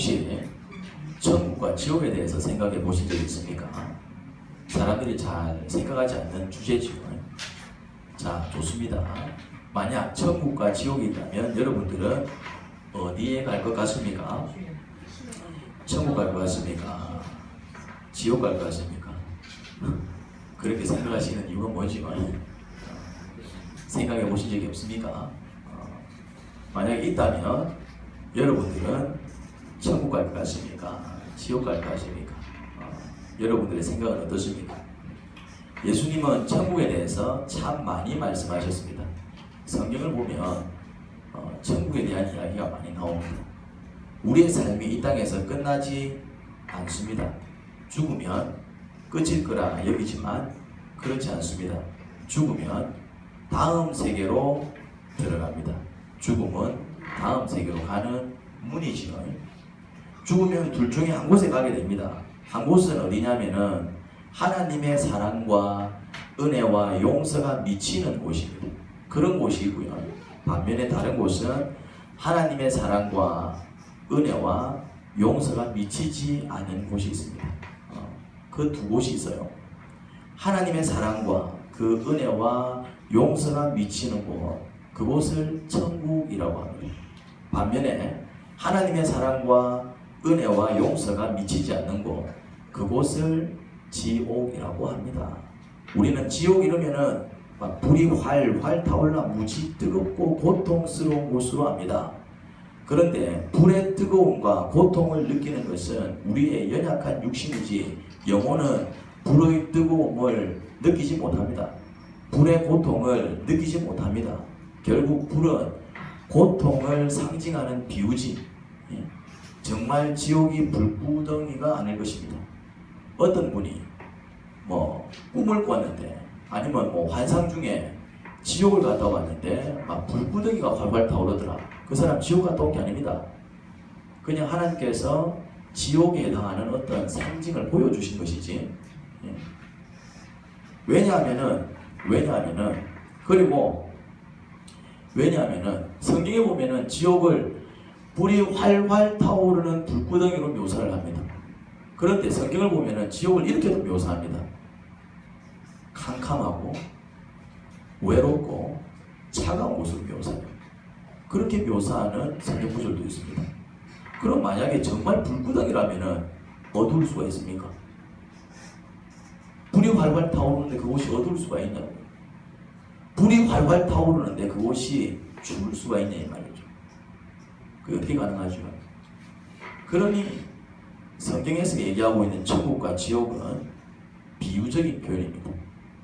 혹시 천국과 지옥에 대해서 생각해 보신 적 있습니까? 사람들이 잘 생각하지 않는 주제죠. 자, 좋습니다. 만약 천국과 지옥이 있다면 여러분들은 어디에 갈 것 같습니까? 천국 갈 것 같습니까? 지옥 갈 것 같습니까? 그렇게 생각하시는 이유가 뭐지? 생각해 보신 적이 없습니까? 만약에 있다면 여러분들은 천국 갈 것 같습니까? 지옥 갈 것 같습니까? 여러분들의 생각은 어떻습니까? 예수님은 천국에 대해서 참 많이 말씀하셨습니다. 성경을 보면 천국에 대한 이야기가 많이 나옵니다. 우리의 삶이 이 땅에서 끝나지 않습니다. 죽으면 끝일 거라 여기지만 그렇지 않습니다. 죽으면 다음 세계로 들어갑니다. 죽음은 다음 세계로 가는 문이지요. 죽으면 둘 중에 한 곳에 가게 됩니다. 한 곳은 어디냐면은 하나님의 사랑과 은혜와 용서가 미치는 곳입니다. 그런 곳이고요. 반면에 다른 곳은 하나님의 사랑과 은혜와 용서가 미치지 않은 곳이 있습니다. 그 두 곳이 있어요. 하나님의 사랑과 그 은혜와 용서가 미치는 곳, 그곳을 천국이라고 합니다. 반면에 하나님의 사랑과 은혜와 용서가 미치지 않는 곳, 그곳을 지옥이라고 합니다. 우리는 지옥 이러면은 막 불이 활활 타올라 무지 뜨겁고 고통스러운 곳으로 압니다. 그런데 불의 뜨거움과 고통을 느끼는 것은 우리의 연약한 육신이지 영혼은 불의 뜨거움을 느끼지 못합니다. 불의 고통을 느끼지 못합니다. 결국 불은 고통을 상징하는 비유지, 정말 지옥이 불구덩이가 아닐 것입니다. 어떤 분이 꿈을 꿨는데 아니면 환상 중에 지옥을 갔다 왔는데 막 불구덩이가 활활 타오르더라. 그 사람 지옥 갔다 온 게 아닙니다. 그냥 하나님께서 지옥에 해당하는 어떤 상징을 보여주신 것이지. 왜냐하면은 성경에 보면은 지옥을 불이 활활 타오르는 불구덩이로 묘사를 합니다. 그런데 성경을 보면은 지옥을 이렇게도 묘사합니다. 캄캄하고 외롭고 차가운 곳으로 묘사해요. 그렇게 묘사하는 성경 구절도 있습니다. 그럼 만약에 정말 불구덩이라면은 어두울 수가 있습니까? 불이 활활 타오르는데 그곳이 어두울 수가 있냐고. 불이 활활 타오르는데 그곳이 죽을 수가 있냐 이 말이죠. 그게 어떻게 가능하죠? 그러니 성경에서 얘기하고 있는 천국과 지옥은 비유적인 표현입니다.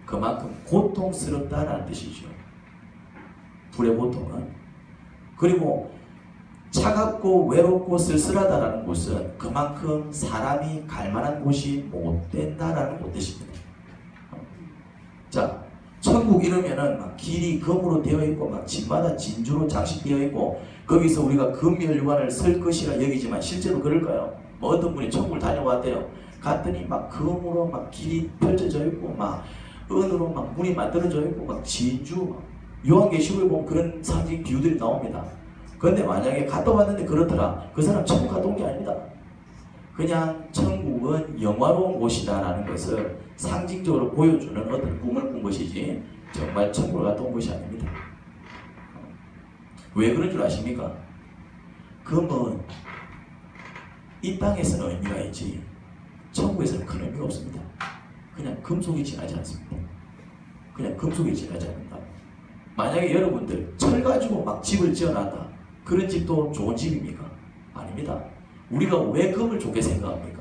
그만큼 고통스럽다라는 뜻이죠. 불의 고통은. 그리고 차갑고 외롭고 쓸쓸하다라는 곳은 그만큼 사람이 갈 만한 곳이 못 된다라는 뜻입니다. 자, 천국 이러면은 막 길이 금으로 되어 있고 막 집마다 진주로 장식되어 있고 거기서 우리가 금멸관을 설 것이라 여기지만 실제로 그럴까요? 어떤 분이 천국을 다녀왔대요. 갔더니 막 금으로 막 길이 펼쳐져 있고 막 은으로 막 문이 만들어져 있고 막 진주, 요한계시록에 보면 그런 상징 비유들이 나옵니다. 그런데 만약에 갔다 왔는데 그렇더라. 그 사람 천국 갔다 온 게 아닙니다. 그냥 천국은 영화로운 곳이다라는 것을 상징적으로 보여주는 어떤 꿈을 꾼 것이지 정말 천국을 갔다 온 것이 아닙니다. 왜 그런 줄 아십니까? 금은 이 땅에서는 의미가 있지 천국에서는 큰 의미가 없습니다. 그냥 금속이 지나지 않습니다. 그냥 금속이 지나지 않는다. 만약에 여러분들 철 가지고 막 집을 지어놨다. 그런 집도 좋은 집입니까? 아닙니다. 우리가 왜 금을 좋게 생각합니까?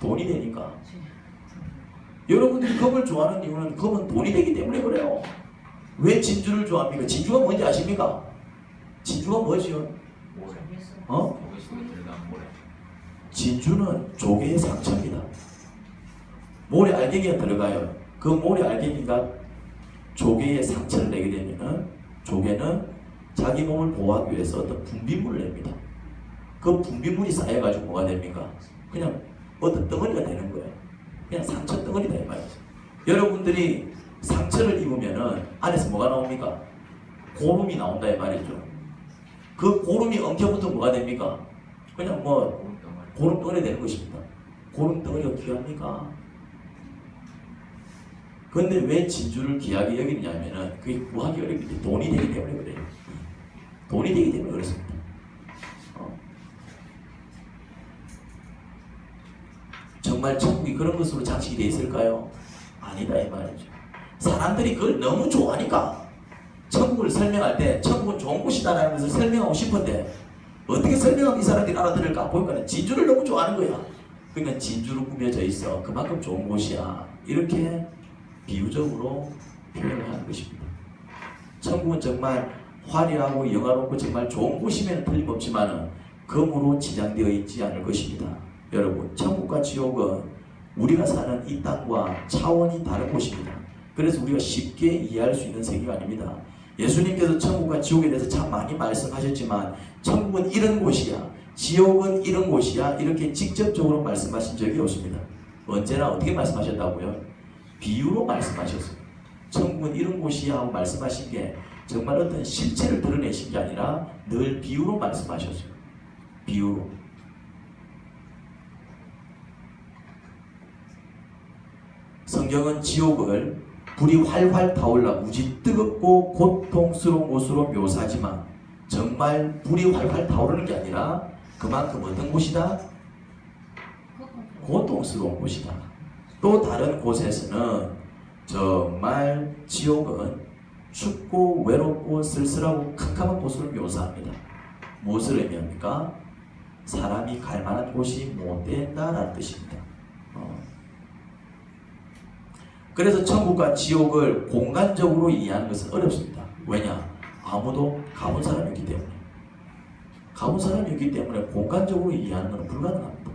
돈이 되니까. 여러분들이 금을 좋아하는 이유는 금은 돈이 되기 때문에 그래요. 왜 진주를 좋아합니까? 진주가 뭔지 아십니까? 진주가 뭐지요? 진주는 조개의 상처입니다. 모래 알갱이가 들어가요. 그 모래 알갱이가 조개의 상처를 내게 되면은 조개는 자기 몸을 보호하기 위해서 어떤 분비물을 냅니다. 그 분비물이 쌓여가지고 뭐가 됩니까? 그냥 어떤 덩어리가 되는 거예요. 그냥 상처 덩어리다 이 말이죠. 여러분들이 상처를 입으면은 안에서 뭐가 나옵니까? 고름이 나온다 이 말이죠. 그 고름이 엉켜붙으면 뭐가 됩니까? 그냥 뭐 고름덩어리 되는 것입니다. 고름덩어리가 귀합니까? 그런데 왜 진주를 귀하게 여기느냐면은 그게 구하기 어렵기 때문에 돈이 되기 때문에 그래요. 돈이 되기 때문에 그렇습니다. 정말 천국이 그런 것으로 장식이 되어 있을까요? 아니다 이 말이죠. 사람들이 그걸 너무 좋아하니까 천국을 설명할 때 천국은 좋은 곳이다라는 것을 설명하고 싶은데 어떻게 설명하면 이 사람들이 알아들을까? 보니까 진주를 너무 좋아하는 거야. 그러니까 진주로 꾸며져 있어. 그만큼 좋은 곳이야. 이렇게 비유적으로 표현을 하는 것입니다. 천국은 정말 화려하고 영화롭고 정말 좋은 곳이면 틀림없지만 금으로 지장되어 있지 않을 것입니다. 여러분, 천국과 지옥은 우리가 사는 이 땅과 차원이 다른 곳입니다. 그래서 우리가 쉽게 이해할 수 있는 세계가 아닙니다. 예수님께서 천국과 지옥에 대해서 참 많이 말씀하셨지만 천국은 이런 곳이야, 지옥은 이런 곳이야 이렇게 직접적으로 말씀하신 적이 없습니다. 언제나 어떻게 말씀하셨다고요? 비유로 말씀하셨어요. 천국은 이런 곳이야 하고 말씀하신 게 정말 어떤 실체를 드러내신 게 아니라 늘 비유로 말씀하셨어요. 비유로. 성경은 지옥을 불이 활활 타올라 무지 뜨겁고 고통스러운 곳으로 묘사하지만 정말 불이 활활 타오르는 게 아니라 그만큼 어떤 곳이다? 고통스러운 곳이다. 또 다른 곳에서는 정말 지옥은 춥고 외롭고 쓸쓸하고 캄캄한 곳으로 묘사합니다. 무엇을 의미합니까? 사람이 갈 만한 곳이 못 된다라는 뜻입니다. 그래서 천국과 지옥을 공간적으로 이해하는 것은 어렵습니다. 왜냐? 아무도 가본 사람이 없기 때문에. 가본 사람이 없기 때문에 공간적으로 이해하는 것은 불가능합니다.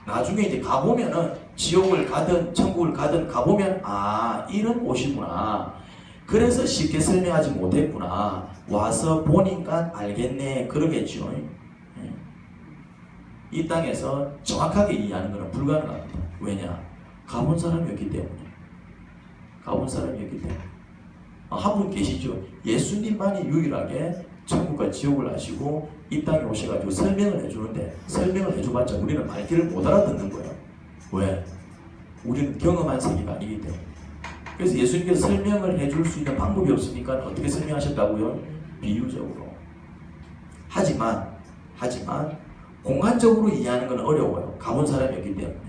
나중에 이제 가보면은 지옥을 가든 천국을 가든 가보면 아 이런 곳이구나. 그래서 쉽게 설명하지 못했구나. 와서 보니까 알겠네. 그러겠죠. 이 땅에서 정확하게 이해하는 것은 불가능합니다. 왜냐? 가본 사람이 없기 때문에. 가본 사람이 없기 때문에. 한 분 계시죠. 예수님만이 유일하게 천국과 지옥을 아시고 이 땅에 오셔가지고 설명을 해주는데 설명을 해줘봤자 우리는 말귀를 못 알아듣는 거예요. 왜? 우리는 경험한 세계가 아니기 때문에. 그래서 예수님께서 설명을 해줄 수 있는 방법이 없으니까 어떻게 설명하셨다고요? 비유적으로. 하지만 공간적으로 이해하는 건 어려워요. 가본 사람이 없기 때문에.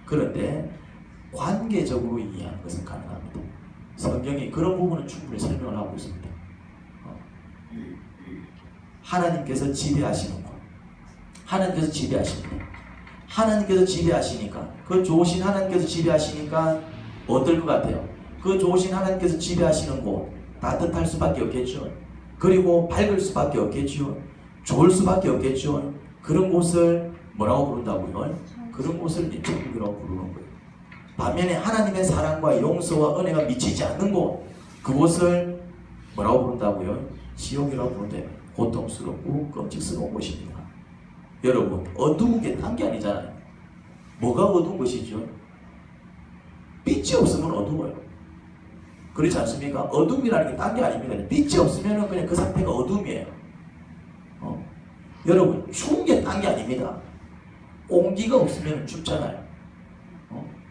그런데 관계적으로 이해하는 것은 가능합니다. 성경이 그런 부분은 충분히 설명을 하고 있습니다. 하나님께서 지배하시는 것. 하나님께서 지배하십니다. 하나님께서 지배하시니까 그 좋으신 하나님께서 지배하시니까 어떨 것 같아요? 그 좋으신 하나님께서 지배하시는 곳 따뜻할 수밖에 없겠죠. 그리고 밝을 수밖에 없겠죠. 좋을 수밖에 없겠죠. 그런 곳을 뭐라고 부른다고요? 그런 곳을 천국이라고 부르는 거예요. 반면에 하나님의 사랑과 용서와 은혜가 미치지 않는 곳, 그곳을 뭐라고 부른다고요? 지옥이라고 부른대요. 고통스럽고 끔찍스러운 곳입니다. 여러분, 어두운 게 딴 게 아니잖아요. 뭐가 어두운 것이죠? 빛이 없으면 어두워요. 그렇지 않습니까? 어둠이라는 게 딴 게 아닙니다. 빛이 없으면 그냥 그 상태가 어둠이에요. 여러분, 추운 게 딴 게 아닙니다. 온기가 없으면 춥잖아요.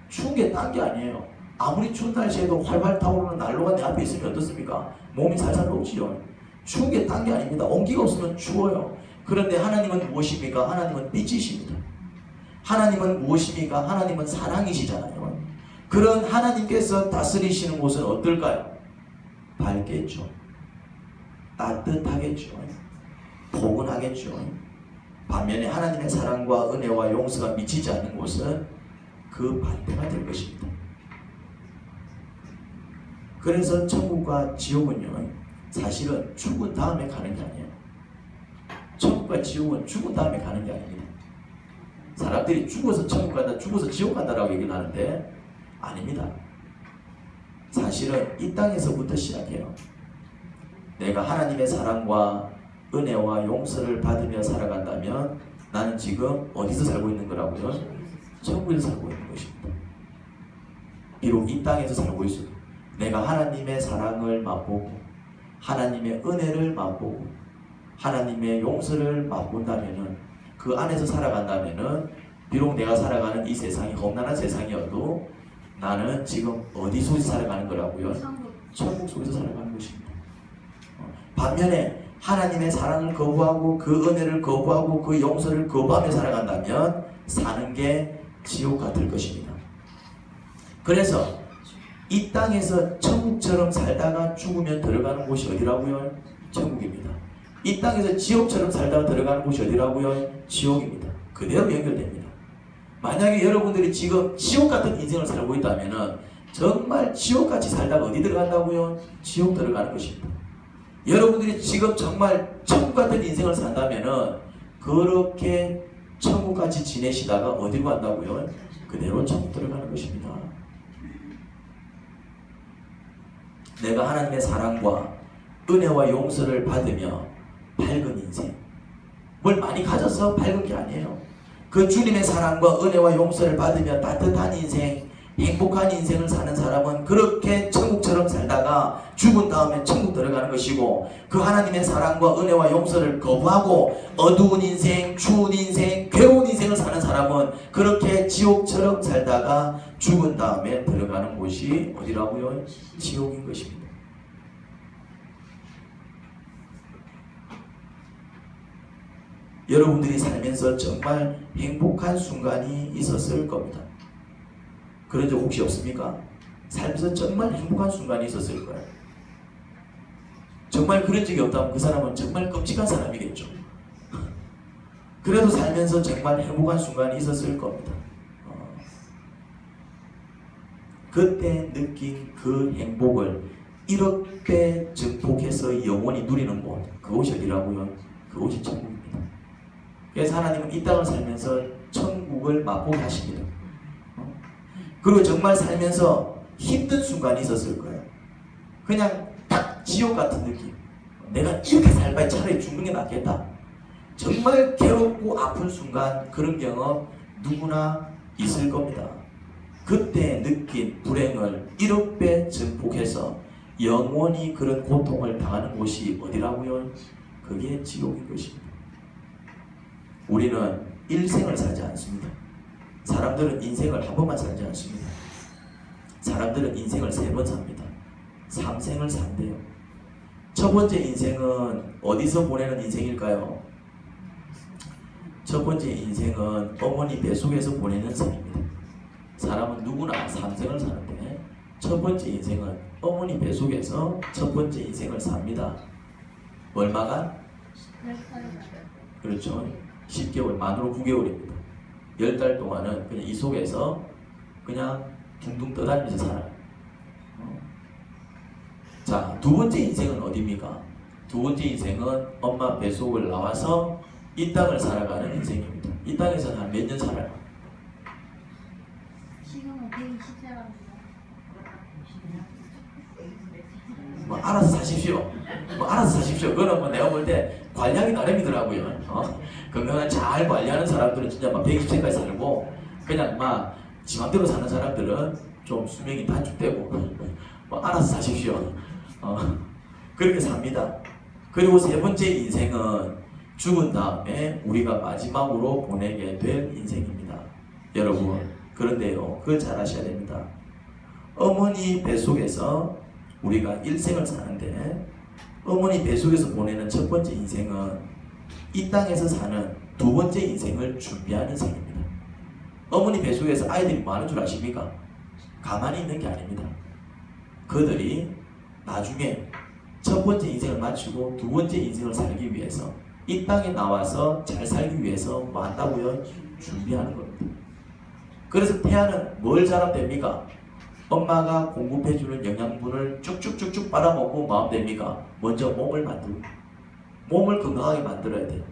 추운 게 딴 게 아니에요. 아무리 추운 날씨에도 활활 타오르는 난로가 내 앞에 있으면 어떻습니까? 몸이 살살 녹지요. 추운 게 딴 게 아닙니다. 온기가 없으면 추워요. 그런데 하나님은 무엇입니까? 하나님은 빛이십니다. 하나님은 무엇입니까? 하나님은 사랑이시잖아요. 그런 하나님께서 다스리시는 곳은 어떨까요? 밝겠죠. 따뜻하겠죠. 포근하겠죠. 반면에 하나님의 사랑과 은혜와 용서가 미치지 않는 곳은 그 반대가 될 것입니다. 그래서 천국과 지옥은요, 사실은 죽은 다음에 가는 게 아니에요. 천국과 지옥은 죽은 다음에 가는 게 아닙니다. 사람들이 죽어서 천국 간다, 죽어서 지옥 간다라고 얘기를 하는데 아닙니다. 사실은 이 땅에서부터 시작해요. 내가 하나님의 사랑과 은혜와 용서를 받으며 살아간다면 나는 지금 어디서 살고 있는 거라고요? 천국에서 살고 있는 것입니다. 비록 이 땅에서 살고 있어도 내가 하나님의 사랑을 맛보고 하나님의 은혜를 맛보고 하나님의 용서를 맛본다면은, 그 안에서 살아간다면은, 비록 내가 살아가는 이 세상이 험난한 세상이어도 나는 지금 어디 속에서 살아가는 거라고요? 천국 속에서 살아가는 것입니다. 반면에 하나님의 사랑을 거부하고 그 은혜를 거부하고 그 용서를 거부하며 살아간다면 사는 게 지옥 같을 것입니다. 그래서 이 땅에서 천국처럼 살다가 죽으면 들어가는 곳이 어디라고요? 천국입니다. 이 땅에서 지옥처럼 살다가 들어가는 곳이 어디라고요? 지옥입니다. 그대로 연결됩니다. 만약에 여러분들이 지금 지옥 같은 인생을 살고 있다면 정말 지옥같이 살다가 어디 들어간다고요? 지옥 들어가는 것입니다. 여러분들이 지금 정말 천국 같은 인생을 산다면 그렇게 천국같이 지내시다가 어디로 간다고요? 그대로 천국 들어가는 것입니다. 내가 하나님의 사랑과 은혜와 용서를 받으며 밝은 인생, 뭘 많이 가져서 밝은 게 아니에요. 그 주님의 사랑과 은혜와 용서를 받으며 따뜻한 인생, 행복한 인생을 사는 사람은 그렇게 천국처럼 살다가 죽은 다음에 천국 들어가는 것이고, 그 하나님의 사랑과 은혜와 용서를 거부하고 어두운 인생, 추운 인생, 괴로운 인생을 사는 사람은 그렇게 지옥처럼 살다가 죽은 다음에 들어가는 곳이 어디라고요? 지옥인 것입니다. 여러분들이 살면서 정말 행복한 순간이 있었을 겁니다. 그런 적 혹시 없습니까? 살면서 정말 행복한 순간이 있었을 거예요. 정말 그런 적이 없다면 그 사람은 정말 끔찍한 사람이겠죠. 그래도 살면서 정말 행복한 순간이 있었을 겁니다. 그때 느낀 그 행복을 이렇게 증폭해서 영원히 누리는 곳, 그곳이 어디라고요? 그곳이 천국입니다. 그래서 하나님은 이 땅을 살면서 천국을 맛보게 하십니다. 그리고 정말 살면서 힘든 순간이 있었을 거예요. 그냥 딱 지옥 같은 느낌. 내가 이렇게 살 바에 차라리 죽는 게 낫겠다. 정말 괴롭고 아픈 순간, 그런 경험 누구나 있을 겁니다. 그때 느낀 불행을 1억 배 증폭해서 영원히 그런 고통을 당하는 곳이 어디라고요? 그게 지옥인 것입니다. 우리는 일생을 살지 않습니다. 사람들은 인생을 한 번만 살지 않습니다. 사람들은 인생을 3번 삽니다. 3생을 산대요. 첫 번째 인생은 어디서 보내는 인생일까요? 첫 번째 인생은 어머니 뱃속에서 보내는 생입니다. 사람은 누구나 3생을 사는데 첫 번째 인생은 어머니 뱃속에서 첫 번째 인생을 삽니다. 얼마간? 그렇죠. 10개월, 만으로 9개월입니다. 10달 동안은 그냥 이 속에서 그냥 둥둥 떠다니면서 살아요. 자, 두 번째 인생은 어디입니까? 두 번째 인생은 엄마 뱃속을 나와서 이 땅을 살아가는 인생입니다. 이 땅에서 한 몇 년 살아요? 지금은 120세랍니다. 뭐 알아서 사십시오. 알아서 사십시오. 그거는 뭐 내가 볼 때 관리하기 나름이더라고요. 건강을 잘 관리하는 사람들은 진짜 막 120세까지 살고, 그냥 막 지맘대로 사는 사람들은 좀 수명이 단축되고, 뭐 알아서 사십시오. 그렇게 삽니다. 그리고 세 번째 인생은 죽은 다음에 우리가 마지막으로 보내게 될 인생입니다. 여러분, 그런데요, 그걸 잘 아셔야 됩니다. 어머니 뱃속에서 우리가 일생을 사는데, 어머니 뱃속에서 보내는 첫 번째 인생은 이 땅에서 사는 두 번째 인생을 준비하는 생입니다. 어머니 뱃속에서 아이들이 많은 줄 아십니까? 가만히 있는 게 아닙니다. 그들이 나중에 첫 번째 인생을 마치고 두 번째 인생을 살기 위해서 이 땅에 나와서 잘 살기 위해서 뭐 한다고요? 준비하는 겁니다. 그래서 태아는 뭘 잘하면 됩니까? 엄마가 공급해주는 영양분을 쭉쭉쭉쭉 빨아먹고 뭐 하면 됩니까? 먼저 몸을 만들고, 몸을 건강하게 만들어야 돼요.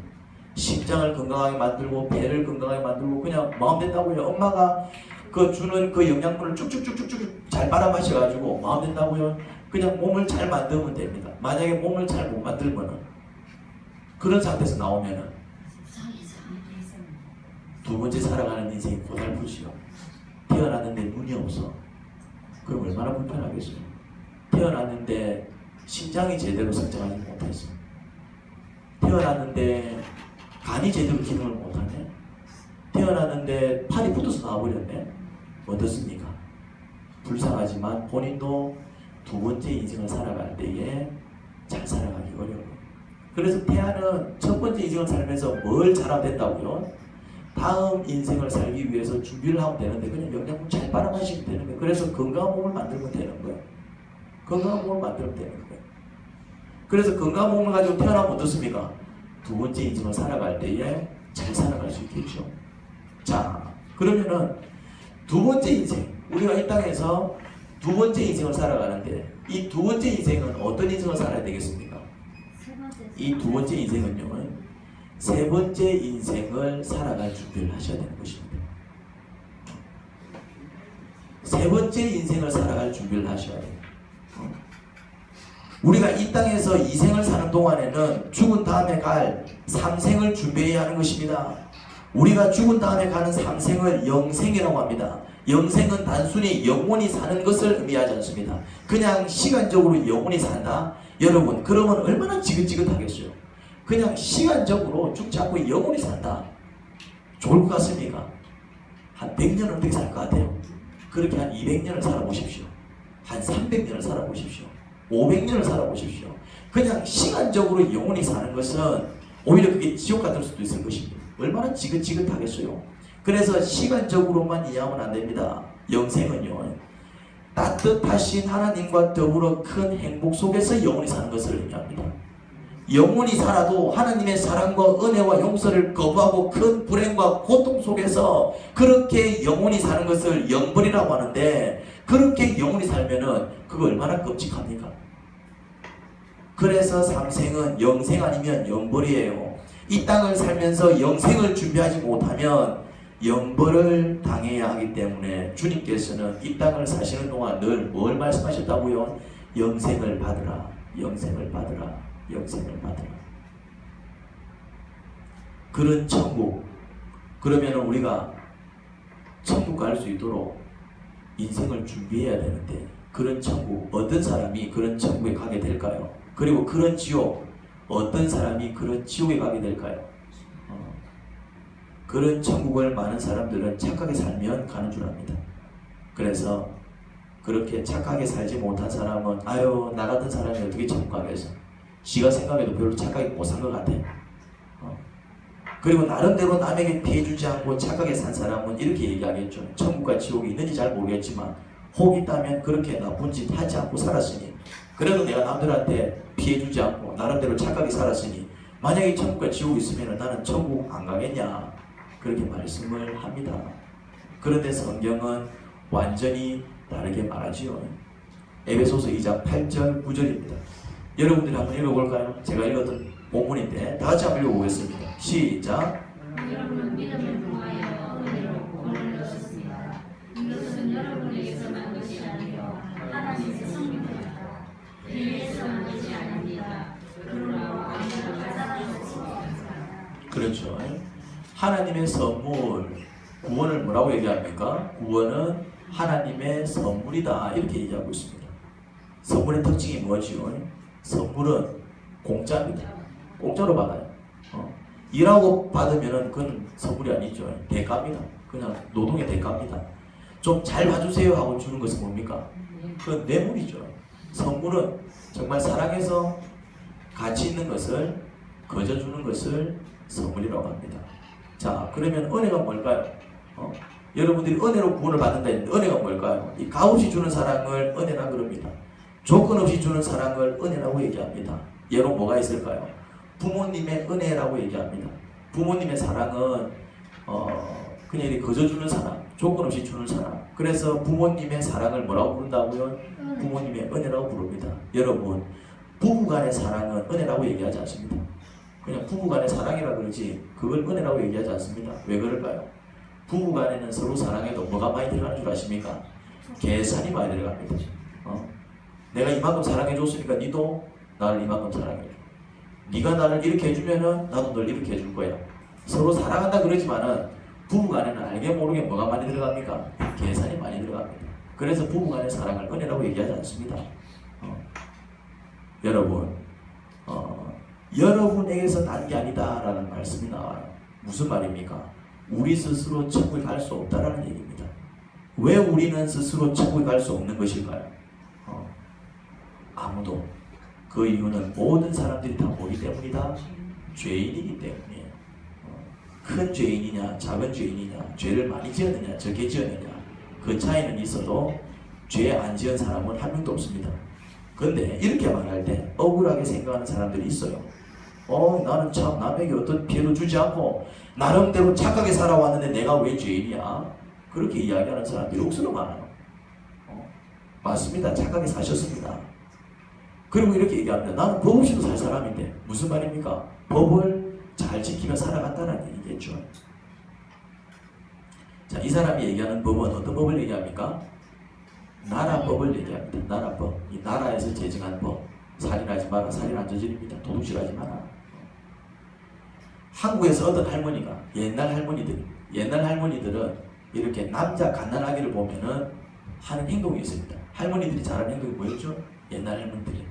심장을 건강하게 만들고 배를 건강하게 만들고, 그냥 뭐 하면 된다고요? 엄마가 그 주는 그 영양분을 쭉쭉쭉쭉쭉 잘 빨아 마셔가지고 뭐 하면 된다고요? 그냥 몸을 잘 만들면 됩니다. 만약에 몸을 잘 못 만들면은, 그런 상태에서 나오면은 두 번째 살아가는 인생이 고달프지요. 태어났는데 눈이 없어. 그럼 얼마나 불편하겠어요. 태어났는데 심장이 제대로 성장하지 못했어. 태어났는데 간이 제대로 기능을 못하네. 태어났는데 팔이 붙어서 나와버렸네. 어떻습니까? 불쌍하지만 본인도 두 번째 인생을 살아갈 때에 잘 살아가기 어려워요. 그래서 태아는 첫 번째 인생을 살면서 뭘 잘하면 된다고요? 다음 인생을 살기 위해서 준비를 하면 되는데 그냥 영양분 잘 빨아마시면 되는 거예요. 그래서 건강한 몸을 만들면 되는 거예요. 건강한 몸을 만들면 되는 거예요. 그래서 건강한 몸을 가지고 태어나면 어떻습니까? 두 번째 인생을 살아갈 때에 잘 살아갈 수 있겠죠. 자, 그러면은 두 번째 인생, 우리가 이 땅에서 두 번째 인생을 살아가는데 이 두 번째 인생은 어떤 인생을 살아야 되겠습니까? 이 두 번째 인생은요, 세 번째 인생을 살아갈 준비를 하셔야 되는 것입니다. 세 번째 인생을 살아갈 준비를 하셔야 돼요. 우리가 이 땅에서 이 생을 사는 동안에는 죽은 다음에 갈 3생을 준비해야 하는 것입니다. 우리가 죽은 다음에 가는 3생을 영생이라고 합니다. 영생은 단순히 영원히 사는 것을 의미하지 않습니다. 그냥 시간적으로 영원히 산다? 여러분, 그러면 얼마나 지긋지긋하겠어요? 그냥 시간적으로 죽지 않고 영원히 산다. 좋을 것 같습니까? 한 100년을 어떻게 살 것 같아요? 그렇게 한 200년을 살아보십시오. 한 300년을 살아보십시오. 500년을 살아보십시오. 그냥 시간적으로 영원히 사는 것은 오히려 그게 지옥 같을 수도 있을 것입니다. 얼마나 지긋지긋하겠어요. 그래서 시간적으로만 이해하면 안 됩니다. 영생은요, 따뜻하신 하나님과 더불어 큰 행복 속에서 영원히 사는 것을 의미합니다. 영원히 살아도 하나님의 사랑과 은혜와 용서를 거부하고 큰 불행과 고통 속에서 그렇게 영원히 사는 것을 영벌이라고 하는데, 그렇게 영원히 살면은 그거 얼마나 끔찍합니까? 그래서 삼생은 영생 아니면 영벌이에요. 이 땅을 살면서 영생을 준비하지 못하면 영벌을 당해야 하기 때문에 주님께서는 이 땅을 사시는 동안 늘 뭘 말씀하셨다고요? 영생을 받으라, 영생을 받으라, 영생을 받으라. 그런 천국, 그러면 우리가 천국 갈 수 있도록 인생을 준비해야 되는데, 그런 천국, 어떤 사람이 그런 천국에 가게 될까요? 그리고 그런 지옥, 어떤 사람이 그런 지옥에 가게 될까요? 그런 천국을 많은 사람들은 착하게 살면 가는 줄 압니다. 그래서 그렇게 착하게 살지 못한 사람은 아유, 나 같은 사람이 어떻게 천국 가겠어? 지가 생각해도 별로 착하게 못 산 것 같아. 그리고 나름대로 남에게 피해주지 않고 착하게 산 사람은 이렇게 얘기하겠죠. 천국과 지옥이 있는지 잘 모르겠지만 혹 있다면 그렇게 나쁜 짓 하지 않고 살았으니, 그래도 내가 남들한테 피해주지 않고 나름대로 착하게 살았으니 만약에 천국과 지옥이 있으면 나는 천국 안 가겠냐, 그렇게 말씀을 합니다. 그런데 성경은 완전히 다르게 말하지요. 에베소서 2장 8절 9절입니다. 여러분들이 한번 읽어볼까요? 제가 읽었던 본문인데 다 같이 한번 읽어보겠습니다. 시작. 여러분은 믿음을 통하여 은혜로 구원을 얻으셨습니다. 이것은 여러분에게서 난 것이 아니요 하나님의 선물입니다. 비밀에서 난 것이 아닙니다. 그러나 왕으로 가져가셨습니다. 그렇죠. 하나님의 선물, 구원을 뭐라고 얘기합니까? 구원은 하나님의 선물이다, 이렇게 얘기하고 있습니다. 선물의 특징이 뭐지요? 선물은 공짜입니다. 공짜로 받아요. 일하고 받으면 그건 선물이 아니죠. 대가입니다. 그냥 노동의 대가입니다. 좀 잘 봐주세요 하고 주는 것은 뭡니까? 그건 뇌물이죠. 선물은 정말 사랑해서 가치 있는 것을 거저 주는 것을 선물이라고 합니다. 자, 그러면 은혜가 뭘까요? 여러분들이 은혜로 구원을 받는다 했는데 은혜가 뭘까요? 이 값없이 주는 사랑을 은혜라 그럽니다. 조건 없이 주는 사랑을 은혜라고 얘기합니다. 예로 뭐가 있을까요? 부모님의 은혜라고 얘기합니다. 부모님의 사랑은 그냥 이렇게 거저 주는 사랑, 조건 없이 주는 사랑. 그래서 부모님의 사랑을 뭐라고 부른다고요? 부모님의 은혜라고 부릅니다. 여러분, 부부간의 사랑은 은혜라고 얘기하지 않습니다. 그냥 부부간의 사랑이라 그러지 그걸 은혜라고 얘기하지 않습니다. 왜 그럴까요? 부부간에는 서로 사랑해도 뭐가 많이 들어가는 줄 아십니까? 계산이 많이 들어갑니다. 내가 이만큼 사랑해줬으니까 니도 나를 이만큼 사랑해줘. 네가 나를 이렇게 해주면은 나도 널 이렇게 해줄 거야. 서로 사랑한다 그러지만은 부부간에는 알게 모르게 뭐가 많이 들어갑니까? 계산이 많이 들어갑니다. 그래서 부부간의 사랑을 은혜라고 얘기하지 않습니다. 여러분, 여러분에게서 난 게 아니다라는 말씀이 나와요. 무슨 말입니까? 우리 스스로 천국에 갈 수 없다라는 얘기입니다. 왜 우리는 스스로 천국에 갈 수 없는 것일까요? 아무도. 그 이유는 모든 사람들이 다 뭐기 때문이다? 죄인이기 때문이에요. 큰 죄인이냐 작은 죄인이냐, 죄를 많이 지었느냐 적게 지었느냐, 그 차이는 있어도 죄 안 지은 사람은 한 명도 없습니다. 근데 이렇게 말할 때 억울하게 생각하는 사람들이 있어요. 나는 참 남에게 어떤 피해도 주지 않고 나름대로 착하게 살아왔는데 내가 왜 죄인이야? 그렇게 이야기하는 사람들이 억수로 많아요. 맞습니다. 착하게 사셨습니다. 그리고 이렇게 얘기합니다. 나는 법 없이도 살 사람인데. 무슨 말입니까? 법을 잘 지키며 살아갔다는 얘기겠죠. 자, 이 사람이 얘기하는 법은 어떤 법을 얘기합니까? 나라법을 얘기합니다. 나라법. 이 나라에서 제정한 법. 살인하지 마라. 살인 안 저지릅니다. 도둑질하지 마라. 한국에서 어떤 할머니가, 옛날 할머니들은 이렇게 남자 갓난아기를 보면은 하는 행동이 있습니다. 할머니들이 잘하는 행동이 뭐였죠? 옛날 할머니들이.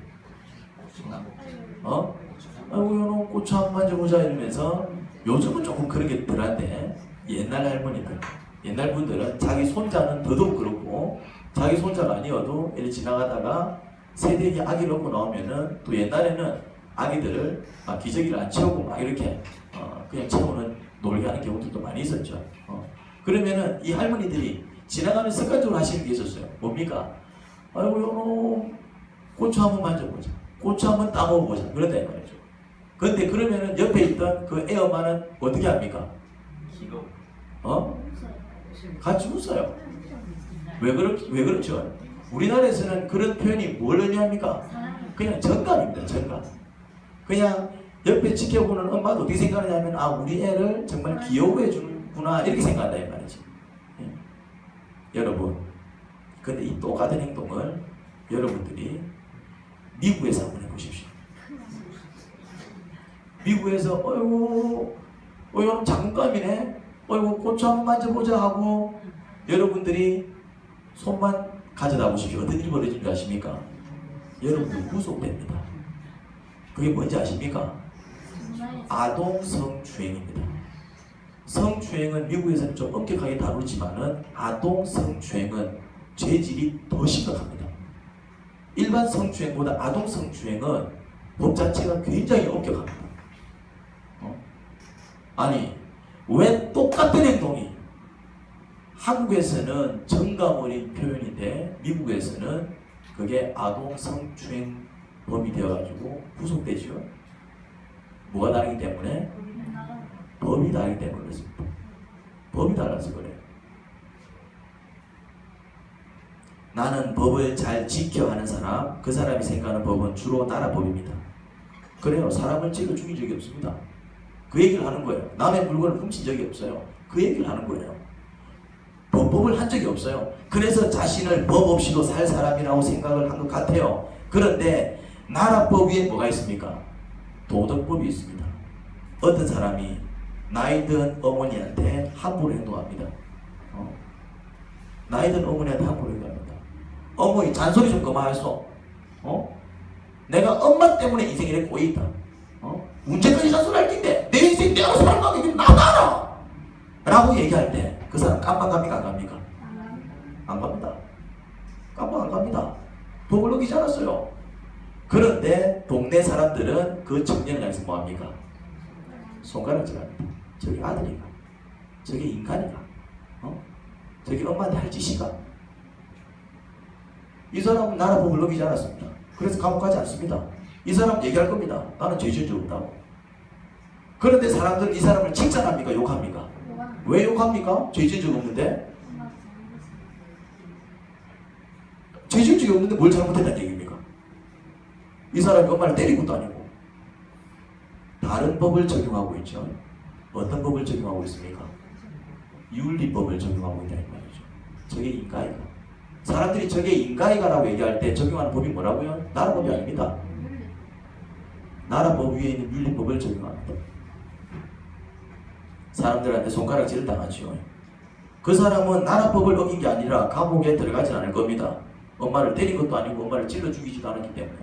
아이고, 이놈 고추 한 번 만져보자 이러면서, 요즘은 조금 그런 게 덜한데, 옛날 분들은 자기 손자는 더더욱 그렇고, 자기 손자가 아니어도 이렇게 지나가다가 새댁이 아기를 얻고 나오면은, 또 옛날에는 아기들을 막 기저귀를 안 채우고 막 이렇게 그냥 채우는 놀게 하는 경우들도 많이 있었죠. 그러면은 이 할머니들이 지나가면 습관적으로 하시는 게 있었어요. 뭡니까? 아이고, 요놈 고추 한번 만져보자. 고추 한번 따먹어보자. 그런다 이 말이죠. 근데 그러면은 옆에 있던 그 애엄마는 어떻게 합니까? 같이 웃어요. 왜 그렇죠? 우리나라에서는 그런 표현이 뭘 의미합니까? 그냥 정감입니다. 정감. 그냥 옆에 지켜보는 엄마도 어떻게 생각하냐면, 우리 애를 정말 귀여워해 주는구나 이렇게 생각한다 이 말이죠. 여러분, 근데 이 똑같은 행동을 여러분들이 미국에서 한번 해보십시오. 미국에서 어이구 장군감이네, 어이구 고추 한번 만져보자 하고 여러분들이 손만 가져다 보십시오. 어떤 일이 벌어진지 아십니까? 여러분들 구속됩니다. 그게 뭔지 아십니까? 아동 성추행입니다. 성추행은 미국에서는 좀 엄격하게 다루지만은 아동 성추행은 죄질이 더 심각합니다. 일반 성추행보다 아동 성추행은 법 자체가 굉장히 엄격합니다. 아니, 왜 똑같은 행동이 한국에서는 정감 어린 표현인데 미국에서는 그게 아동 성추행 법이 되어가지고 구속되죠. 뭐가 다르기 때문에? 법이 다르기 때문에 그렇습니다. 법이 달라서 그래요. 나는 법을 잘 지켜 하는 사람, 그 사람이 생각하는 법은 주로 나라 법입니다. 그래요. 사람을 찔러 죽인 적이 없습니다. 그 얘기를 하는 거예요. 남의 물건을 훔친 적이 없어요. 그 얘기를 하는 거예요. 법을 한 적이 없어요. 그래서 자신을 법 없이도 살 사람이라고 생각을 한 것 같아요. 그런데 나라법 위에 뭐가 있습니까? 도덕법이 있습니다. 어떤 사람이 나이든 어머니한테 함부로 행동합니다. 나이든 어머니한테 함부로 행동합니다. 어머니 잔소리 좀 그만하소. 내가 엄마 때문에 인생이 이렇게 꼬여있다. 언제까지 잔소리할 텐데 내 인생 내가 살아가게 되면 나도 알아 라고 얘기할 때 그 사람 깜빡 갑니까 안 갑니까? 안 갑니다. 깜빡 안 갑니다. 법을 어기지 않았어요. 그런데 동네 사람들은 그 청년을 향해서 뭐합니까? 손가락질합니다. 저기 아들이가, 저기 인간이가, 저기 엄마한테 할 짓이가. 이 사람은 나라 법을 어기지 않았습니다. 그래서 감옥 가지 않습니다. 이 사람 얘기할 겁니다. 나는 죄 지은 적 없다고. 그런데 사람들은 이 사람을 칭찬합니까? 욕합니까? 왜 욕합니까? 죄 지은 적 없는데? 죄 지은 적이 없는데 뭘 잘못했다는 얘기입니까? 이 사람이 엄마를 때린 것도 아니고. 다른 법을 적용하고 있죠. 어떤 법을 적용하고 있습니까? 윤리법을 적용하고 있다는 말이죠. 저게 인가이가. 사람들이 저게 인가이가라고 얘기할 때 적용하는 법이 뭐라고요? 나라법이 아닙니다. 나라법 위에 있는 윤리법을 적용합니다. 사람들한테 손가락질을 당하죠. 그 사람은 나라법을 어긴 게 아니라 감옥에 들어가지 않을 겁니다. 엄마를 때린 것도 아니고 엄마를 찔러 죽이지도 않았기 때문에.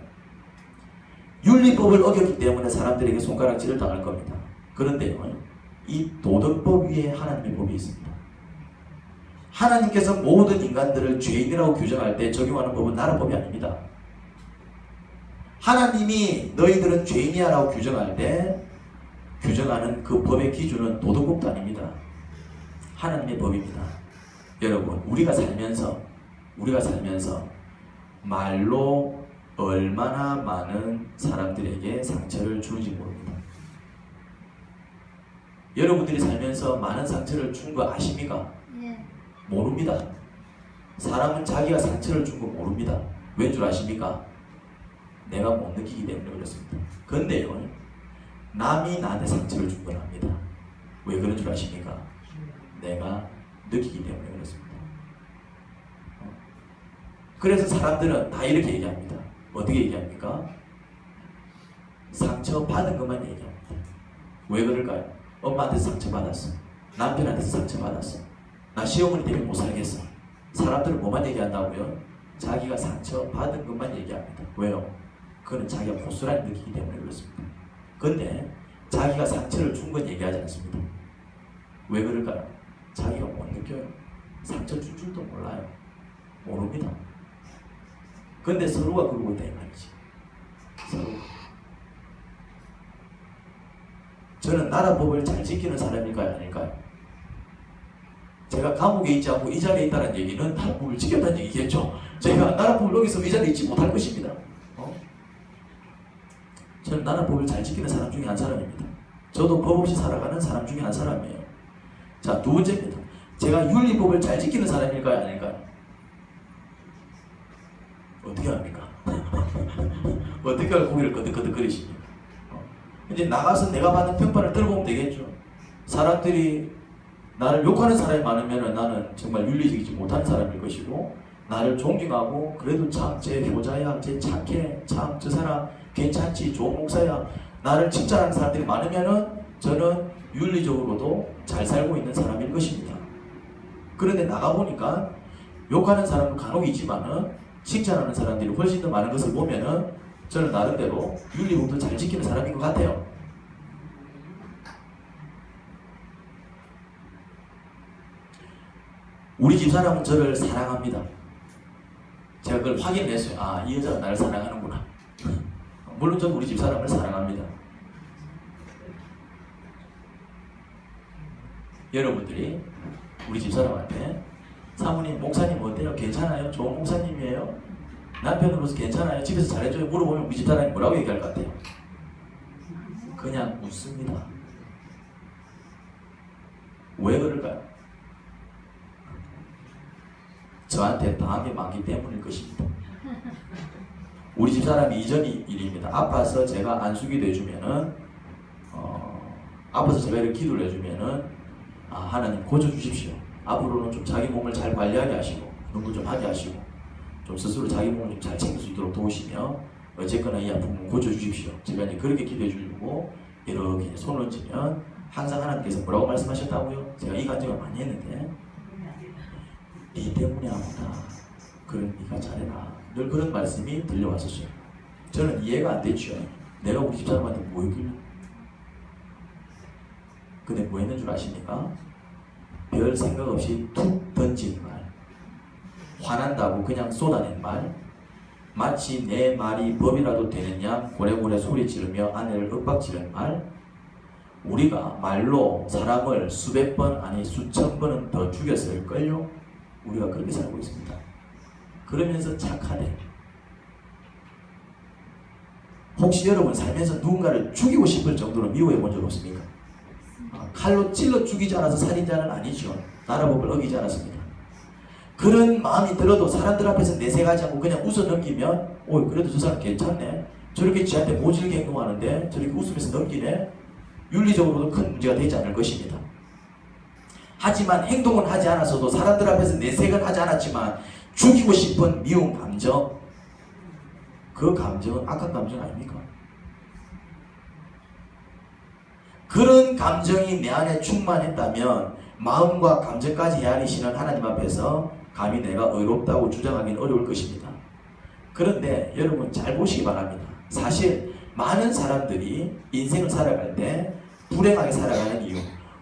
윤리법을 어겼기 때문에 사람들에게 손가락질을 당할 겁니다. 그런데요, 이 도덕법 위에 하나님의 법이 있습니다. 하나님께서 모든 인간들을 죄인이라고 규정할 때 적용하는 법은 나라법이 아닙니다. 하나님이 너희들은 죄인이야라고 규정할 때 규정하는 그 법의 기준은 도덕법도 아닙니다. 하나님의 법입니다. 여러분, 우리가 살면서 말로 얼마나 많은 사람들에게 상처를 주는지 모릅니다. 여러분들이 살면서 많은 상처를 준 거 아십니까? 네. 모릅니다. 사람은 자기가 상처를 준 거 모릅니다. 왠 줄 아십니까? 내가 못 느끼기 때문에 그렇습니다. 그런데요, 남이 나한테 상처를 준 건 압니다. 왜 그런 줄 아십니까? 내가 느끼기 때문에 그렇습니다. 그래서 사람들은 다 이렇게 얘기합니다. 어떻게 얘기합니까? 상처 받은 것만 얘기합니다. 왜 그럴까요? 엄마한테서 상처받았어. 남편한테서 상처받았어. 나 시어머니 때문에 못 살겠어. 사람들은 뭐만 얘기한다고요? 자기가 상처받은 것만 얘기합니다. 왜요? 그건 자기가 고스란히 느끼기 때문에 그렇습니다. 근데 자기가 상처를 준 건 얘기하지 않습니다. 왜 그럴까요? 자기가 못 느껴요. 상처 준 줄도 몰라요. 모릅니다. 근데 서로가 그러고 있다 이 말이지. 서로가. 저는 나라법을 잘 지키는 사람일까요? 아닐까요? 제가 감옥에 있지 않고 이 자리에 있다는 얘기는 나라법을 지켰다는 얘기겠죠. 제가 나라법을 여기서 이 자리에 있지 못할 것입니다. 저는 나라법을 잘 지키는 사람 중에 한 사람입니다. 저도 법 없이 살아가는 사람 중에 한 사람이에요. 자, 두 번째입니다. 제가 윤리법을 잘 지키는 사람일까요? 아닐까요? 어떻게 합니까? 어떻게 하면 고개를 끄덕끄덕거리십니까? 이제 나가서 내가 받는 평판을 들어보면 되겠죠. 사람들이 나를 욕하는 사람이 많으면 나는 정말 윤리적이지 못한 사람일 것이고, 나를 존경하고 그래도 참 쟤 효자야, 쟤 착해, 참 저 사람 괜찮지, 좋은 목사야, 나를 칭찬하는 사람들이 많으면은 저는 윤리적으로도 잘 살고 있는 사람일 것입니다. 그런데 나가보니까 욕하는 사람도 간혹 있지만은 칭찬하는 사람들이 훨씬 더 많은 것을 보면은 저는 나름대로 윤리법도 잘 지키는 사람인 것 같아요. 우리 집사람은 저를 사랑합니다. 제가 그걸 확인했어요. 아, 이 여자가 나를 사랑하는구나. 물론 저는 우리 집사람을 사랑합니다. 여러분들이 우리 집사람한테 사모님, 목사님 어때요? 괜찮아요? 좋은 목사님이에요? 남편으로서 괜찮아요? 집에서 잘해줘요? 물어보면 우리 집사람이 뭐라고 얘기할 것 같아요? 그냥 웃습니다. 왜 그럴까요? 저한테 당한 게 많기 때문일 것입니다. 우리 집사람이 이전 일입니다. 아파서 제가 안수기도 해주면은 아파서 제가 이렇게 기도를 해주면은 아, 하나님 고쳐주십시오. 앞으로는 좀 자기 몸을 잘 관리하게 하시고 운동 좀 하게 하시고 좀 스스로 자기 몸을 좀 잘 챙길 수 있도록 도우시며 어쨌거나 이 아픔은 고쳐주십시오. 제가 이제 그렇게 기도해 주려고 이렇게 손을 얹으면 항상 하나님께서 뭐라고 말씀하셨다고요? 제가 이 간증을 많이 했는데 네 때문에 아프다. 그럼 네가 잘해라. 늘 그런 말씀이 들려왔었어요. 저는 이해가 안 됐죠. 내가 우리 집사람한테 뭐 했길래? 근데 뭐 했는 줄 아십니까? 별 생각 없이 툭 던진 말, 화난다고 그냥 쏟아낸 말, 마치 내 말이 법이라도 되느냐 고래고래 소리 지르며 아내를 윽박지르는 말, 우리가 말로 사람을 수백 번 아니 수천 번은 더 죽였을걸요? 우리가 그렇게 살고 있습니다. 그러면서 착하대. 혹시 여러분 살면서 누군가를 죽이고 싶을 정도로 미워해 본 적 없습니까? 칼로 찔러 죽이지 않아서 살인자는 아니죠. 나라법을 어기지 않았습니다. 그런 마음이 들어도 사람들 앞에서 내색하지 않고 그냥 웃어 넘기면 그래도 저 사람 괜찮네. 저렇게 지한테 모질게 행동하는데 저렇게 웃으면서 넘기네. 윤리적으로도 큰 문제가 되지 않을 것입니다. 하지만 행동은 하지 않았어도 사람들 앞에서 내색은 하지 않았지만 죽이고 싶은 미운 감정, 그 감정은 악한 감정 아닙니까? 그런 감정이 내 안에 충만했다면 마음과 감정까지 헤아리시는 하나님 앞에서 감히 내가 의롭다고 주장하기는 어려울 것입니다. 그런데 여러분 잘 보시기 바랍니다. 사실 많은 사람들이 인생을 살아갈 때 불행하게 살아가는 이유,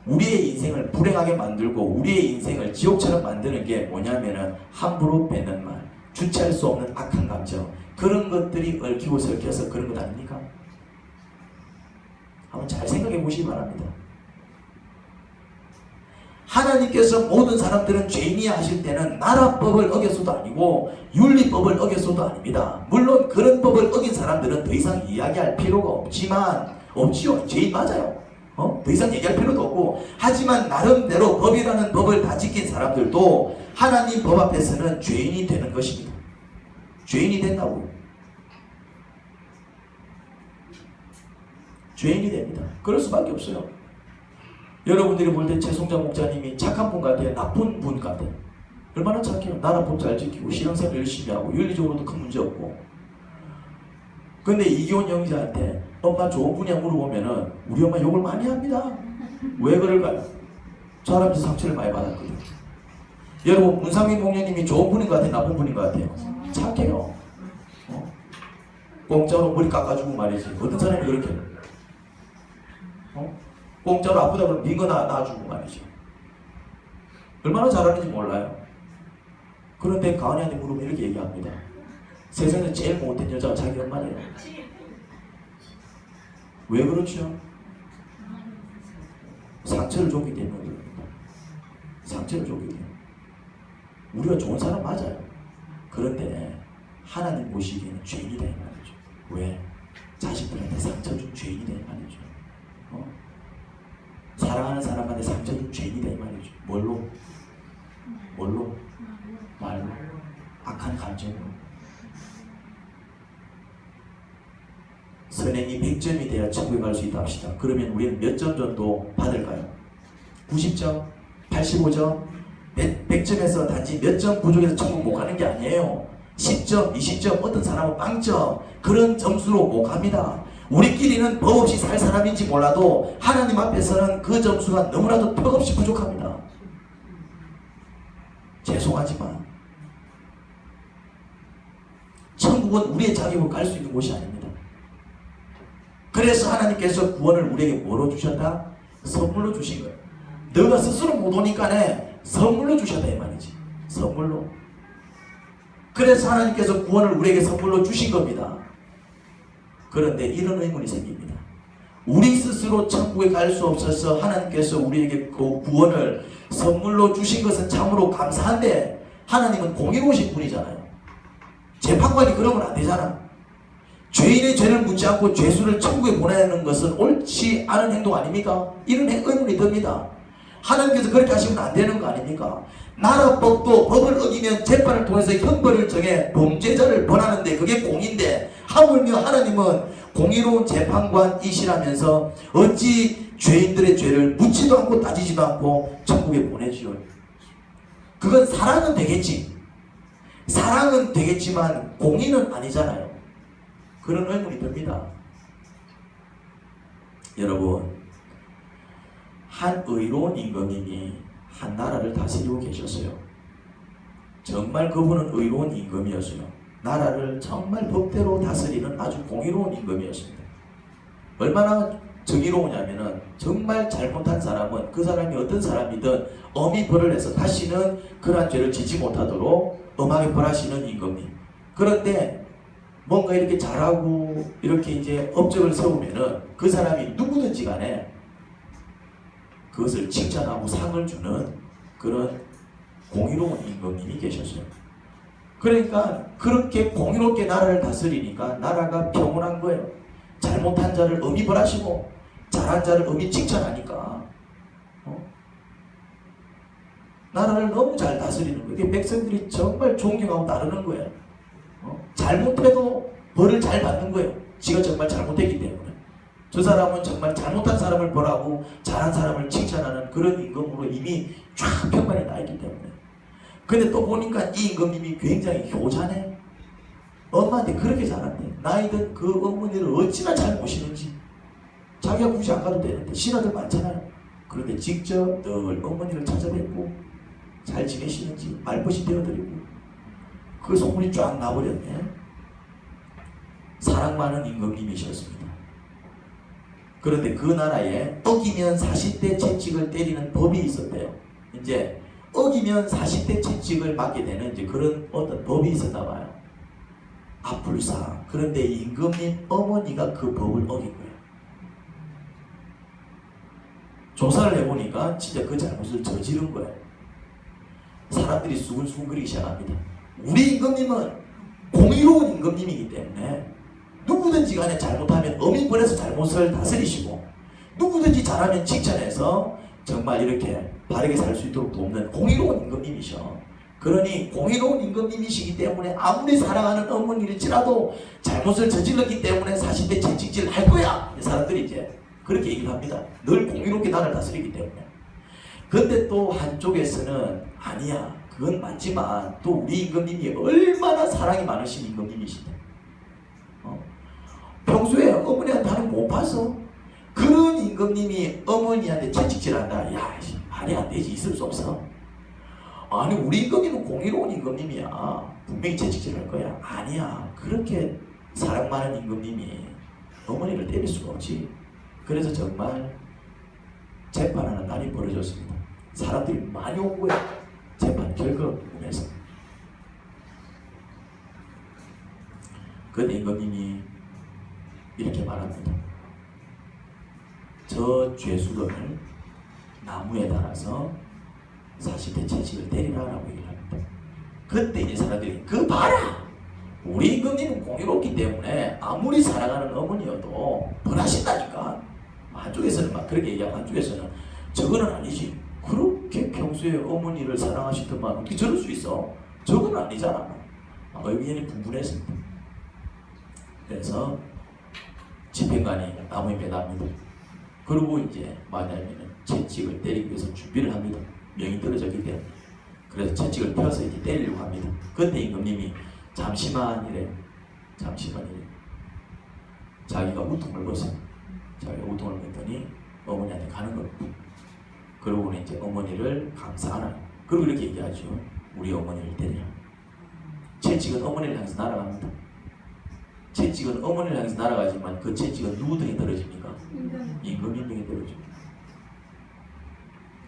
우리의 인생을 불행하게 만들고 우리의 인생을 지옥처럼 만드는 게 뭐냐면은 함부로 뱉는 말, 주체할 수 없는 악한 감정, 그런 것들이 얽히고 설켜서 그런 것 아닙니까? 한번 잘 생각해 보시기 바랍니다. 하나님께서 모든 사람들은 죄인이야 하실 때는 나라법을 어겼어도 아니고 윤리법을 어겼어도 아닙니다. 물론 그런 법을 어긴 사람들은 더 이상 이야기할 필요가 없지요. 죄인 맞아요. 더 이상 얘기할 필요도 없고, 하지만 나름대로 법이라는 법을 다 지킨 사람들도 하나님 법 앞에서는 죄인이 되는 것입니다. 죄인이 된다고요. 죄인이 됩니다. 그럴 수밖에 없어요. 여러분들이 볼 때 최송장 목사님이 착한 분 같아요? 나쁜 분 같아요? 얼마나 착해요? 나라 법 잘 지키고 신앙생활 열심히 하고 윤리적으로도 큰 문제 없고. 근데 이기훈 형제한테 엄마 좋은 분이야 물어보면은 우리 엄마 욕을 많이 합니다. 왜 그럴까요? 저 할아버지 상처를 많이 받았거든요. 여러분, 문상민 목녀님이 좋은 분인 것 같아요? 나쁜 분인 것 같아요? 착해요. 공짜로 머리 깎아주고 말이지. 어떤 사람이 그렇게 공짜로 아프다 그러면 민거 놔주고 말이죠. 얼마나 잘하는지 몰라요. 그런데 가은이한테 물으면 이렇게 얘기합니다. 세상에서 제일 못된 여자가 자기 엄마래요. 왜 그렇죠? 상처를 줬기 때문에 그럽니다. 상처를 줬기 때문에. 우리가 좋은 사람 맞아요. 그런데 하나님 보시기에는 죄인이다 이 말이죠. 왜? 자식들한테 상처 준 죄인이다 이 말이죠. 사랑하는 사람한테 상처 준 죄인이다 이 말이죠. 뭘로? 말로. 악한 감정으로. 선행이 100점이 돼야 천국에 갈 수 있다 합시다. 그러면 우리는 몇 점 정도 받을까요? 90점? 85점? 100점에서 단지 몇 점 부족해서 천국 못 가는 게 아니에요. 10점, 20점, 어떤 사람은 0점, 그런 점수로 못 갑니다. 우리끼리는 법 없이 살 사람인지 몰라도 하나님 앞에서는 그 점수가 너무나도 턱없이 부족합니다. 죄송하지만 천국은 우리의 자격으로 갈 수 있는 곳이 아닙니다. 그래서 하나님께서 구원을 우리에게 뭐로 주셨다? 선물로 주신 거예요. 너가 스스로 못 오니까네 선물로 주셨다 이 말이지. 선물로. 그래서 하나님께서 구원을 우리에게 선물로 주신 겁니다. 그런데 이런 의문이 생깁니다. 우리 스스로 천국에 갈 수 없어서 하나님께서 우리에게 그 구원을 선물로 주신 것은 참으로 감사한데 하나님은 공의로우신 분이잖아요. 재판관이 그러면 안 되잖아. 죄인의 죄를 묻지 않고 죄수를 천국에 보내는 것은 옳지 않은 행동 아닙니까? 이런 의문이 듭니다. 하나님께서 그렇게 하시면 안 되는 거 아닙니까? 나라법도 법을 어기면 재판을 통해서 형벌을 정해 범죄자를 벌하는데 그게 공인데 하물며 하나님은 공의로운 재판관이시라면서 어찌 죄인들의 죄를 묻지도 않고 따지지도 않고 천국에 보내지요. 그건 사랑은 되겠지. 사랑은 되겠지만 공의는 아니잖아요. 그런 의문이 듭니다. 여러분, 한 의로운 임금님이 한 나라를 다스리고 계셨어요. 정말 그분은 의로운 임금이었어요. 나라를 정말 법대로 다스리는 아주 공의로운 임금이었습니다. 얼마나 정의로우냐면은 정말 잘못한 사람은 그 사람이 어떤 사람이든 엄히 벌을 해서 다시는 그러한 죄를 짓지 못하도록 엄하게 벌하시는 임금님. 그런데 뭔가 이렇게 잘하고 이렇게 이제 업적을 세우면은 그 사람이 누구든지 간에 그것을 칭찬하고 상을 주는 그런 공의로운 임금님이 계셨어요. 그러니까 그렇게 공의롭게 나라를 다스리니까 나라가 평온한 거예요. 잘못한 자를 엄히 벌하시고 잘한 자를 엄히 칭찬하니까 나라를 너무 잘 다스리는 거예요. 이게 백성들이 정말 존경하고 따르는 거예요. 잘못해도 벌을 잘 받는 거예요. 지가 정말 잘못했기 때문에. 저 사람은 정말 잘못한 사람을 벌하고 잘한 사람을 칭찬하는 그런 임금으로 이미 쫙 평판이 나 있기 때문에. 근데 또 보니까 이 임금님이 굉장히 효자네. 엄마한테 그렇게 잘한대. 나이든 그 어머니를 어찌나 잘 모시는지. 자기가 굳이 안 가도 되는데 신하들 많잖아요. 그런데 직접 늘 어머니를 찾아뵙고 잘 지내시는지 말벗이 되어드리고 그 소문이 쫙 나버렸네. 사랑 많은 임금님이셨습니다. 그런데 그 나라에 어기면 40대 채찍을 때리는 법이 있었대요. 이제 어기면 40대 채찍을 맞게 되는 이제 그런 어떤 법이 있었나 봐요. 앞불사. 그런데 임금님 어머니가 그 법을 어긴 거예요. 조사를 해보니까 진짜 그 잘못을 저지른 거예요. 사람들이 수근수근거리기 시작합니다. 우리 임금님은 공의로운 임금님이기 때문에 누구든지 간에 잘못하면 어민권에서 잘못을 다스리시고 누구든지 잘하면 칭찬해서 정말 이렇게 바르게 살 수 있도록 돕는 공의로운 임금님이셔. 그러니 공의로운 임금님이시기 때문에 아무리 사랑하는 어머니일지라도 잘못을 저질렀기 때문에 40대 채찍질 할 거야. 사람들이 이제 그렇게 얘기를 합니다. 늘 공의롭게 나를 다스리기 때문에. 근데 또 한쪽에서는 아니야. 그건 맞지만 또 우리 임금님이 얼마나 사랑이 많으신 임금님이시다. 평소에 어머니한테 하는 못 봐서 그런 임금님이 어머니한테 채찍질한다. 야, 말이 안 되지. 있을 수 없어. 아니 우리 임금님은 공의로운 임금님이야. 분명히 채찍질할 거야. 아니야. 그렇게 사랑 많은 임금님이 어머니를 때릴 수가 없지. 그래서 정말 재판하는 날이 벌어졌습니다. 사람들이 많이 온 거야. 재판 결과문에서. 그런데 임금님이 이렇게 말합니다. 저 죄수를 나무에 달아서 40대 채찍을 때리라라고 얘기를 합니다. 그때 이제 사람들이 그 봐라! 우리 임금님은 공의롭기 때문에 아무리 사랑하는 어머니여도 벌하신다니까. 한쪽에서는 막 그렇게 얘기하고 한쪽에서는 저거는 아니지. 그렇게 평소에 어머니를 사랑하시더만 어떻게 저럴 수 있어? 저거는 아니잖아. 의견이 분분했습니다. 그래서 집행관이 나무에 매답니다. 그리고 이제 만약에는 채찍을 때리기 위해서 준비를 합니다. 명이 떨어졌기 때문에. 그래서 채찍을 펴서 이제 때리려고 합니다. 그때 임금님이 잠시만 이래. 자기가 우통을 벗어요. 자기가 우통을 벗더니 어머니한테 가는 겁니다. 그러고는 이제 어머니를 감사하라. 그리고 이렇게 얘기하죠. 우리 어머니를 때리라. 채찍은 어머니를 향해서 날아갑니다. 채찍은 어머니를 향해서 날아가지만 그 채찍은 누구 등에 떨어집니까? 임금님 등에 떨어집니다.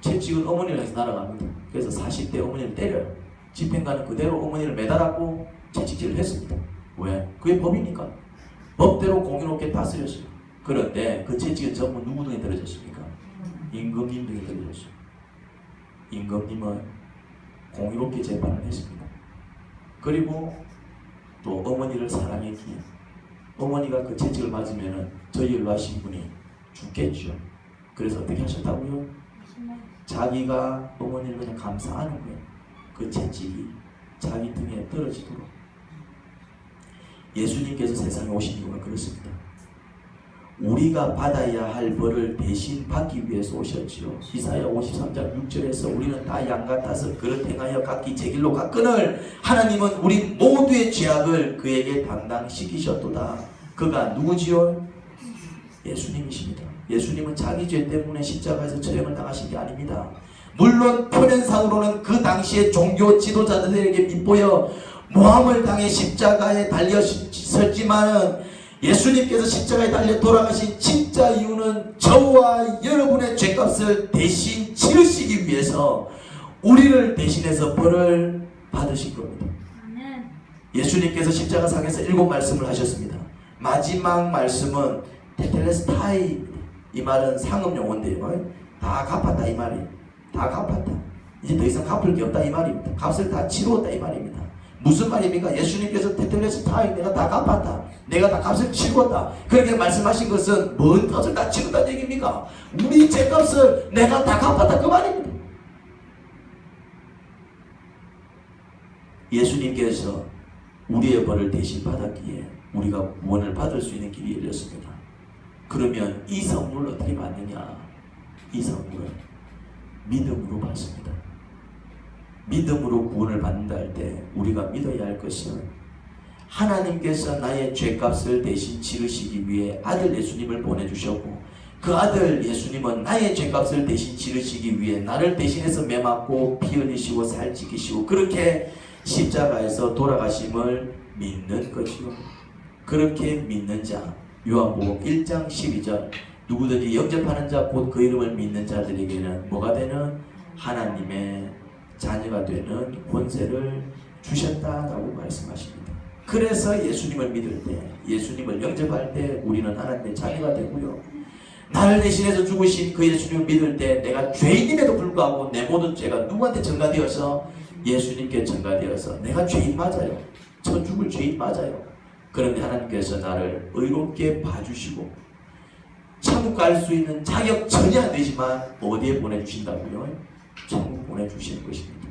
채찍은 어머니를 향해서 날아갑니다. 그래서 40대 어머니를 때려요. 집행관은 그대로 어머니를 매달았고 채찍질을 했습니다. 왜? 그게 법이니까. 법대로 공의롭게 다스렸어요. 그런데 그 채찍은 전부 누구 등에 떨어졌습니까? 임금님 등에 떨어졌어요. 임금님은 공의롭게 재판을 했습니다. 그리고 또 어머니를 사랑했기에 어머니가 그 채찍을 맞으면 저희 연로하신 분이 죽겠죠. 그래서 어떻게 하셨다고요? 자기가 어머니를 그냥 감사하는 거예요. 그 채찍이 자기 등에 떨어지도록. 예수님께서 세상에 오신 이유가 그렇습니다. 우리가 받아야 할 벌을 대신 받기 위해서 오셨지요. 이사야 53장 6절에서 우리는 다 양 같아서 그릇 행하여 각기 제 길로 갔거늘 하나님은 우리 모두의 죄악을 그에게 담당시키셨도다. 그가 누구지요? 예수님이십니다. 예수님은 자기 죄 때문에 십자가에서 처형을 당하신 게 아닙니다. 물론 표면상으로는 그 당시의 종교 지도자들에게 밉보여 모함을 당해 십자가에 달렸지만은 예수님께서 십자가에 달려 돌아가신 진짜 이유는 저와 여러분의 죄값을 대신 치르시기 위해서 우리를 대신해서 벌을 받으신 겁니다. 예수님께서 십자가상에서 7말씀을 하셨습니다. 마지막 말씀은 테텔레스타이, 이 말은 상업 용어인데요. 다 갚았다 이 말이에요. 다 갚았다. 이제 더 이상 갚을 게 없다 이 말입니다. 값을 다 치루었다 이 말입니다. 무슨 말입니까? 예수님께서 테텔레스타이, 내가 다 갚았다. 내가 다 값을 치루었다. 그렇게 말씀하신 것은 뭔 값을 다 치rus다는 얘기입니까? 우리 죄값을 내가 다 갚았다 그 말입니다. 예수님께서 우리의 벌을 대신 받았기에 우리가 구원을 받을 수 있는 길이 열렸습니다. 그러면 이 선물을 어떻게 받느냐? 이 선물은 믿음으로 받습니다. 믿음으로 구원을 받는다 할 때 우리가 믿어야 할 것은 하나님께서 나의 죄값을 대신 치르시기 위해 아들 예수님을 보내주셨고 그 아들 예수님은 나의 죄값을 대신 치르시기 위해 나를 대신해서 매 맞고 피 흘리시고 살찌기시고 그렇게 십자가에서 돌아가심을 믿는 것이요. 그렇게 믿는 자, 요한복음 1장 12절, 누구든지 영접하는 자 곧 그 이름을 믿는 자들에게는 뭐가 되는 하나님의 자녀가 되는 권세를 주셨다라고 말씀하십니다. 그래서 예수님을 믿을 때, 예수님을 영접할 때 우리는 하나님의 자녀가 되고요. 나를 대신해서 죽으신 그 예수님을 믿을 때 내가 죄인임에도 불구하고 내 모든 죄가 누구한테 전가되어서 예수님께 전가되어서 내가 죄인 맞아요. 저 죽을 죄인 맞아요. 그런데 하나님께서 나를 의롭게 봐주시고 천국 갈 수 있는 자격 전혀 안 되지만 어디에 보내주신다고요? 천국 보내주시는 것입니다.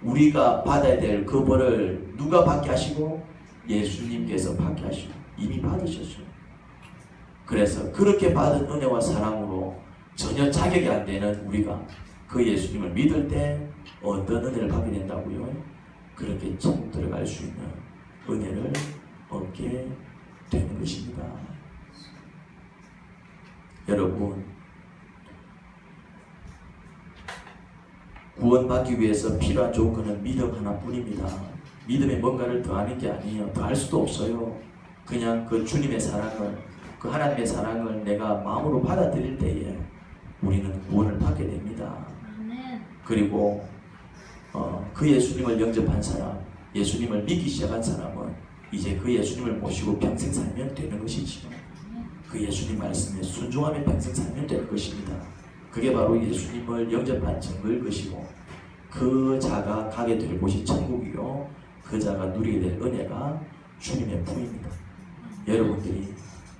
우리가 받아야 될 그 벌을 누가 받게 하시고? 예수님께서 받게 하시고 이미 받으셨어요. 그래서 그렇게 받은 은혜와 사랑으로 전혀 자격이 안 되는 우리가 그 예수님을 믿을 때 어떤 은혜를 받게 된다고요? 그렇게 천국 들어갈 수 있는 은혜를 얻게 되는 것입니다. 여러분, 구원받기 위해서 필요한 조건은 믿음 하나뿐입니다. 믿음에 뭔가를 더하는 게 아니에요. 더할 수도 없어요. 그냥 그 주님의 사랑을, 그 하나님의 사랑을 내가 마음으로 받아들일 때에 우리는 구원을 받게 됩니다. 그리고 그 예수님을 영접한 사람, 예수님을 믿기 시작한 사람은 이제 그 예수님을 모시고 평생 살면 되는 것이지요. 그 예수님 말씀에 순종하며 평생 살면 되는 것입니다. 그게 바로 예수님을 영접한 증거일 것이고 그 자가 가게 될 곳이 천국이요 그 자가 누리게 될 은혜가 주님의 품입니다. 여러분들이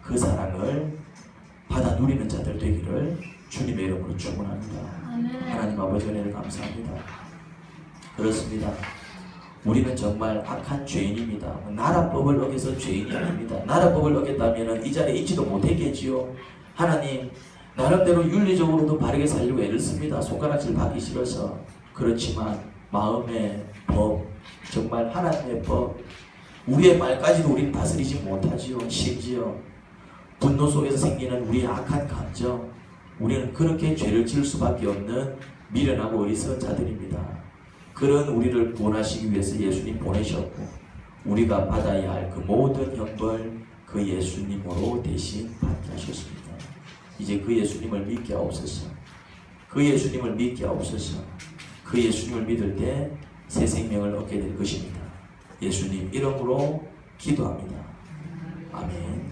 그 사랑을 받아 누리는 자들 되기를 주님의 이름으로 축원합니다. 하나님 아버지 은혜를 감사합니다. 그렇습니다. 우리는 정말 악한 죄인입니다. 나라법을 어겨서 죄인이 아닙니다. 나라법을 어겼다면 이 자리에 있지도 못했겠지요. 하나님, 나름대로 윤리적으로도 바르게 살려고 애를 씁니다. 손가락질 받기 싫어서. 그렇지만 마음의 법, 정말 하나님의 법, 우리의 말까지도 우리는 다스리지 못하지요. 심지어 분노 속에서 생기는 우리의 악한 감정, 우리는 그렇게 죄를 지을 수밖에 없는 미련하고 어리석은 자들입니다. 그런 우리를 구원하시기 위해서 예수님 보내셨고 우리가 받아야 할 그 모든 형벌 그 예수님으로 대신 받게 하셨습니다. 이제 그 예수님을 믿게 하옵소서. 그 예수님을 믿게 하옵소서. 그 예수님을 믿을 때 새 생명을 얻게 될 것입니다. 예수님 이름으로 기도합니다. 아멘.